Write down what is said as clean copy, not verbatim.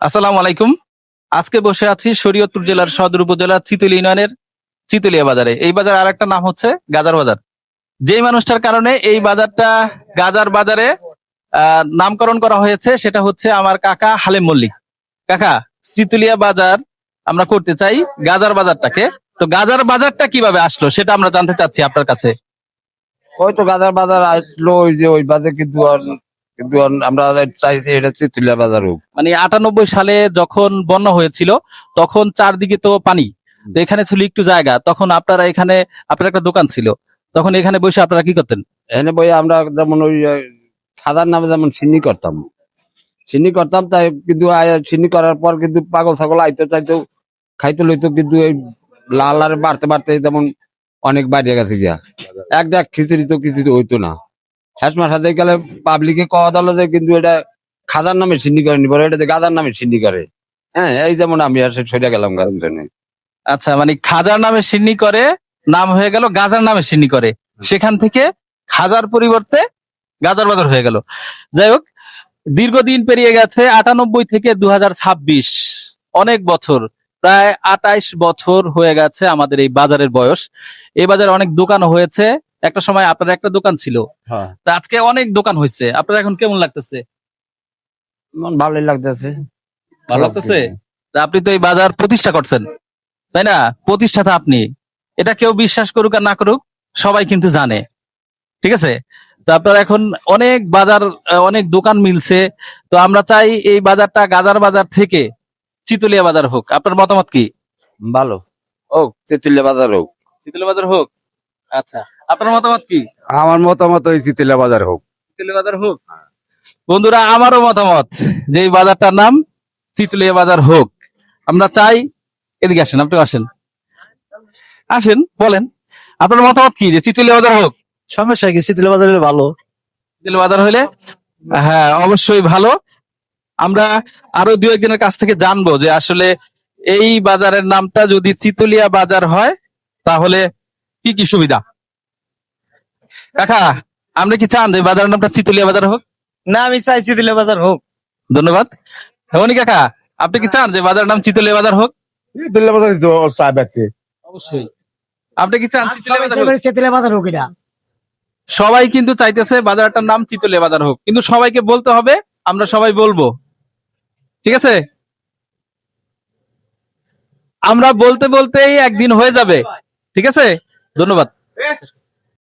আসসালামু আলাইকুম। আজকে বসে আছি শরীয়তপুর জেলার সদর উপজেলার চিতুলি ইউনিয়নের চিতুলিয়া বাজারে। এই বাজার আর একটা নাম হচ্ছে গাজার বাজার। যেই মানুষটার কারণে এই বাজারটা গাজার বাজারে নামকরণ করা হয়েছে সেটা হচ্ছে আমার কাকা হালিম মল্লিক। কাকা, চিতুলিয়া বাজার আমরা করতে চাই গাজার বাজারটাকে। তো গাজার বাজারটা কিভাবে আসলো সেটা আমরা জানতে চাচ্ছি আপনার কাছে। ওই তো গাদার বাজার আসলো, ওই যে ওই বাজার কিন্তু আমরা চাইছি এটা চিতুলিয়া বাজার হোক। মানে 98 সালে যখন বন্যা হয়েছিল তখন চারদিকে তো পানি, তো এখানে ছিল একটু জায়গা, তখন আপনারা এখানে আপনার একটা দোকান ছিল, তখন এখানে বসে আপনারা কি করতেন? এখানে বই আমরা যেমন ওই খাদার নামে যেমন সিন্নি করতাম তাই কিন্তু সিন্নি করার পর কিন্তু পাগল ছাগল আইতে চাইতো, খাইতে লইতো, কিন্তু এই লাল আর বাড়তে বাড়তে যেমন অনেক বাইরে গেছে গিয়া এক দেখ খিচুড়ি তো কিছু তো হইতো না। হ্যাসমার সাথে গেলে পাবলিকে কওয়া দিল যে কিন্তু এটা খাদার নামে সিন্নি করে নিব, এটা গাদার নামে সিন্নি করে। হ্যাঁ, এই যেমন আমি আর সরে গেলাম গাছের জন্য। আচ্ছা, মানে খাজার নামে সিন্নি করে নাম হয়ে গেল গাজার নামে সিন্নি করে, সেখান থেকে খাজার পরিবর্তে গাজার বাজার হয়ে গেল। যাই হোক, দীর্ঘদিন পেরিয়ে গেছে, 98 থেকে 2026, অনেক বছর, প্রায় 28 বছর হয়ে গেছে আমাদের এই বাজারের বয়স। এই বাজারে অনেক দোকান হয়েছে, একটা সময় আপনার একটা দোকান ছিল, হ্যাঁ, তা আজকে অনেক দোকান হয়েছে, আপনার এখন কেমন লাগতেছে? ভালোই লাগতেছে। ভালো লাগতেছে? তা আপনি তো এই বাজার প্রতিষ্ঠা করছেন, তাই না? প্রতিষ্ঠাতা আপনি, এটা কেউ বিশ্বাস করুক আর না করুক সবাই কিন্তু জানে, ঠিক আছে? তো আপনার এখন অনেক বাজার, অনেক দোকান মিলছে, তো আমরা চাই এই বাজারটা গাজার বাজার থেকে চিতুলিয়া বাজার হোক। আপনার মতামত কি? ভালো হোক, তেঁতুলিয়া বাজার হোক। চিতুলিয়া বাজার হোক। আচ্ছা, আপনার মতামত কি? আমার মতামত ওই চিতুলিয়া বাজার হোক। চিতুলিয়া বাজার হোক। বন্ধুরা, আমারও মতামত যে এই বাজারটার নাম চিতুলিয়া বাজার হোক। আমরা চাই, এদিকে আসেন, আপনি আসেন, আসেন, বলেন আপনার মতামত কি, যে চিতুলিয়া বাজার হোক? সমস্যা কি? চিতুলিয়া বাজার হলে ভালো। চিতুলিয়া বাজার হইলে হ্যাঁ, অবশ্যই ভালো। আমরা আরো দু একজনের কাছ থেকে জানবো যে আসলে এই বাজারের নামটা যদি চিতুলিয়া বাজার হয় তাহলে কি কি সুবিধা। কাকা, আপনি কি চান যে বাজারের নামটা চিতুলিয়া বাজার হোক? না, আমি চাই চিতুলিয়া বাজার হোক। ধন্যবাদ। হেমনি কাকা, আপনি কি চান যে বাজারের নাম চিতুলিয়া বাজার হোক? চিতুলিয়া বাজার তো চা ব্যক্তি। অবশ্যই। আপনি কি চান চিতুলিয়া বাজার হোক? চিতুলিয়া বাজার হোক এটা। সবাই কিন্তু চাইতেছে বাজারটার নাম চিতুলিয়া বাজার হোক, কিন্তু সবাইকে বলতে হবে, আমরা সবাই বলবো, ঠিক আছে? আমরা বলতে বলতেই একদিন হয়ে যাবে, ঠিক আছে? ধন্যবাদ।